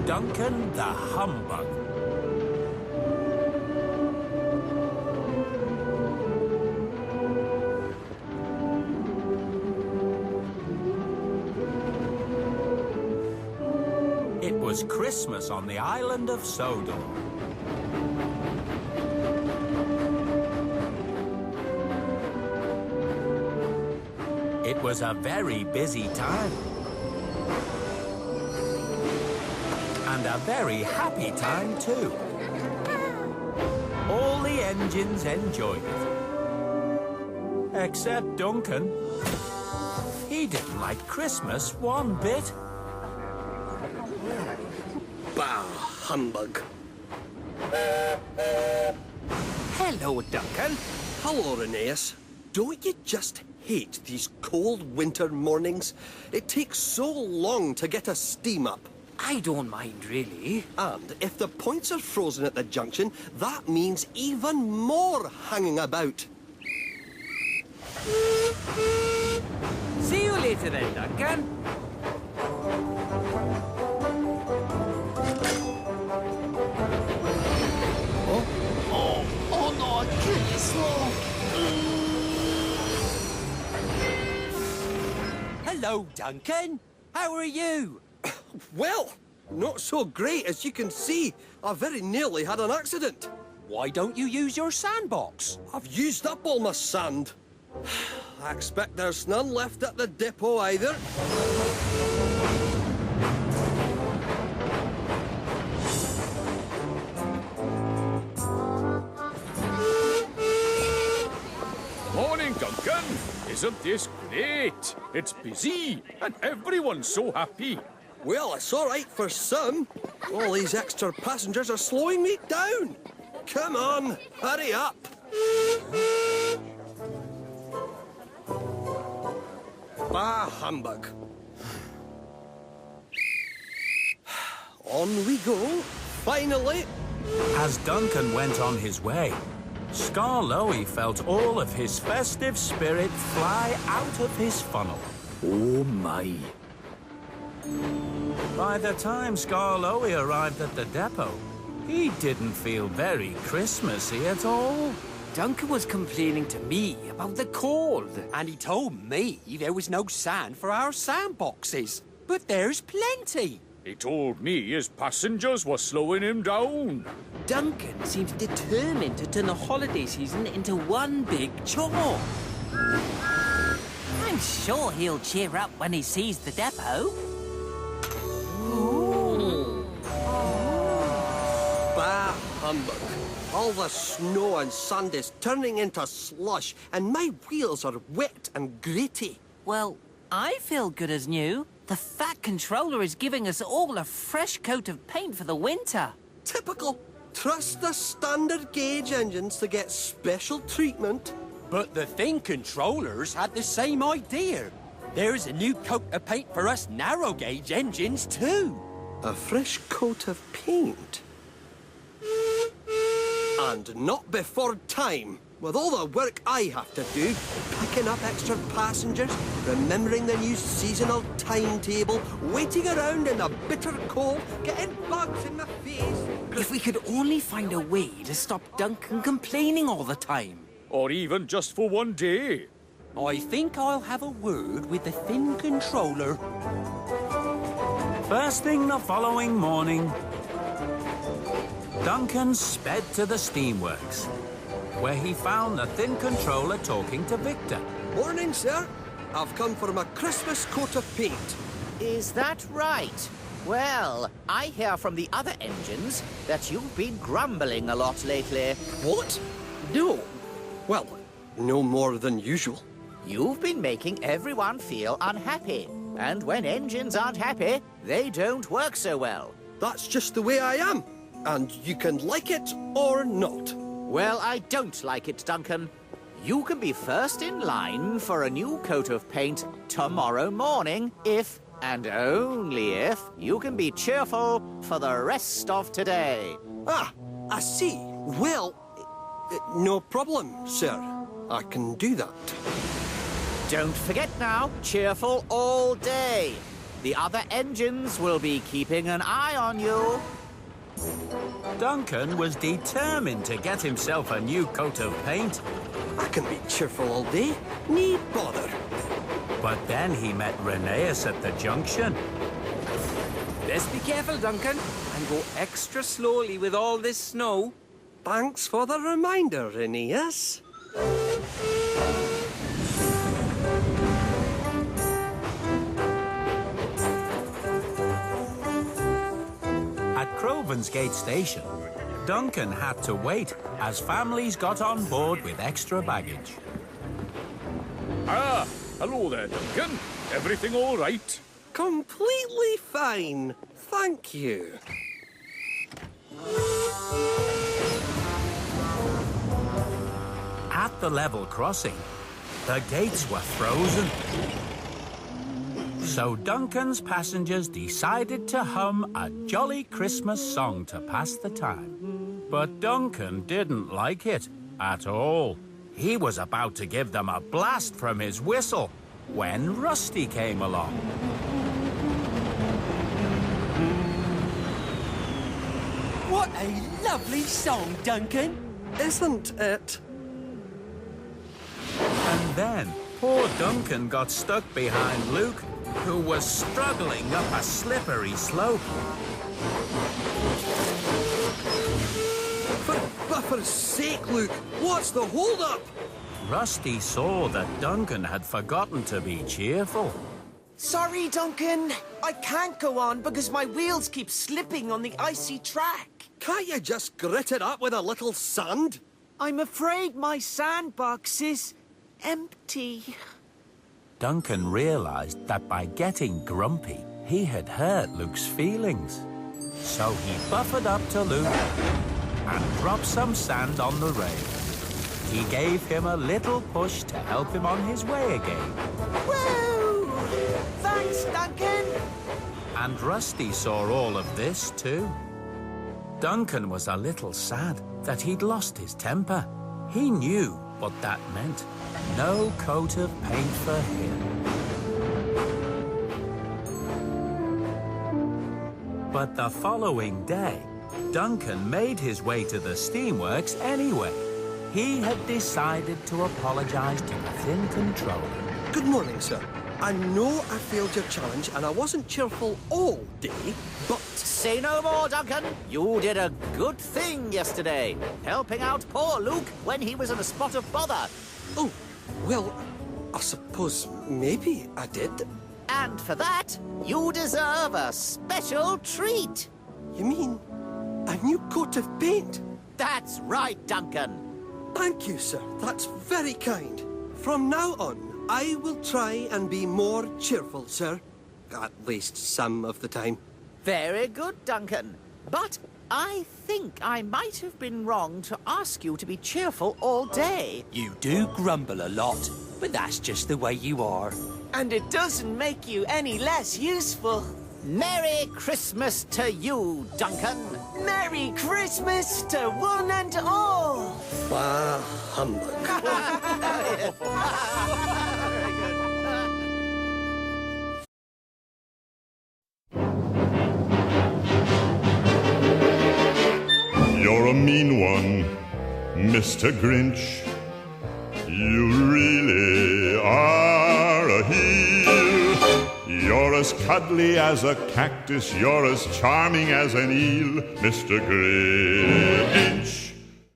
Duncan the Humbug. It was Christmas on the island of Sodor. It was a very busy time. And a very happy time, too. All the engines enjoyed it. Except Duncan. He didn't like Christmas one bit. Bah, humbug. Hello, Duncan. Hello, Rheneas. Don't you just hate these cold winter mornings? It takes so long to get a steam up. I don't mind, really. And if the points are frozen at the junction, that means even more hanging about. See you later then, Duncan. Oh no, goodness, slow. Hello, Duncan. How are you? Well, not so great, as you can see. I very nearly had an accident. Why don't you use your sandbox? I've used up all my sand. I expect there's none left at the depot either. Morning, Duncan. Isn't this great? It's busy, and everyone's so happy. Well, it's all right for some. All these extra passengers are slowing me down. Come on, hurry up. Bah, humbug. On we go, finally. As Duncan went on his way, Skarloey felt all of his festive spirit fly out of his funnel. Oh, my. By the time Skarloey arrived at the depot, he didn't feel very Christmassy at all. Duncan was complaining to me about the cold, and he told me there was no sand for our sandboxes. But there's plenty. He told me his passengers were slowing him down. Duncan seems determined to turn the holiday season into one big chore. I'm sure he'll cheer up when he sees the depot. Bah, humbug. All the snow and sand is turning into slush, and my wheels are wet and gritty. Well, I feel good as new. The Fat Controller is giving us all a fresh coat of paint for the winter. Typical. Trust the standard gauge engines to get special treatment. But the Thin Controllers had the same idea. There's a new coat of paint for us narrow gauge engines, too. A fresh coat of paint? And not before time. With all the work I have to do, picking up extra passengers, remembering the new seasonal timetable, waiting around in the bitter cold, getting bugs in my face. If we could only find a way to stop Duncan complaining all the time. Or even just for one day. I think I'll have a word with the Thin Controller. First thing the following morning, Duncan sped to the steamworks, where he found the Thin Controller talking to Victor. Morning, sir. I've come for my Christmas coat of paint. Is that right? Well, I hear from the other engines that you've been grumbling a lot lately. What? No. Well, no more than usual. You've been making everyone feel unhappy. And when engines aren't happy, they don't work so well. That's just the way I am. And you can like it or not. Well, I don't like it, Duncan. You can be first in line for a new coat of paint tomorrow morning if, and only if, you can be cheerful for the rest of today. Ah, I see. Well, no problem, sir. I can do that. Don't forget now, cheerful all day. The other engines will be keeping an eye on you. Duncan was determined to get himself a new coat of paint. I can be cheerful all day. Need bother. But then he met Rheneas at the junction. Best be careful, Duncan, and go extra slowly with all this snow. Thanks for the reminder, Rheneas. At Crovan's Gate Station, Duncan had to wait as families got on board with extra baggage. Ah, hello there, Duncan. Everything all right? Completely fine. Thank you. At the level crossing, the gates were frozen. So Duncan's passengers decided to hum a jolly Christmas song to pass the time. But Duncan didn't like it at all. He was about to give them a blast from his whistle when Rusty came along. What a lovely song, Duncan. Isn't it? And then poor Duncan got stuck behind Luke, who was struggling up a slippery slope. For buffer's sake, Luke, what's the hold-up? Rusty saw that Duncan had forgotten to be cheerful. Sorry, Duncan. I can't go on because my wheels keep slipping on the icy track. Can't you just grit it up with a little sand? I'm afraid my sandbox is empty. Duncan realized that by getting grumpy, he had hurt Luke's feelings. So he buffered up to Luke and dropped some sand on the rail. He gave him a little push to help him on his way again. Woo! Thanks, Duncan. And Rusty saw all of this too. Duncan was a little sad that he'd lost his temper. He knew what that meant. No coat of paint for him. But the following day, Duncan made his way to the steamworks anyway. He had decided to apologize to the Thin Controller. Good morning, sir. I know I failed your challenge and I wasn't cheerful all day, but... Say no more, Duncan. You did a good thing yesterday, helping out poor Luke when he was in a spot of bother. Oh, well, I suppose maybe I did. And for that, you deserve a special treat. You mean a new coat of paint? That's right, Duncan. Thank you, sir. That's very kind. From now on, I will try and be more cheerful, sir. At least some of the time. Very good, Duncan. But I think I might have been wrong to ask you to be cheerful all day. You do grumble a lot, but that's just the way you are. And it doesn't make you any less useful. Merry Christmas to you, Duncan. Merry Christmas to one and all. Bah, humbug. You're a mean one, Mr. Grinch. You really are a heel. You're as cuddly as a cactus. You're as charming as an eel, Mr. Grinch.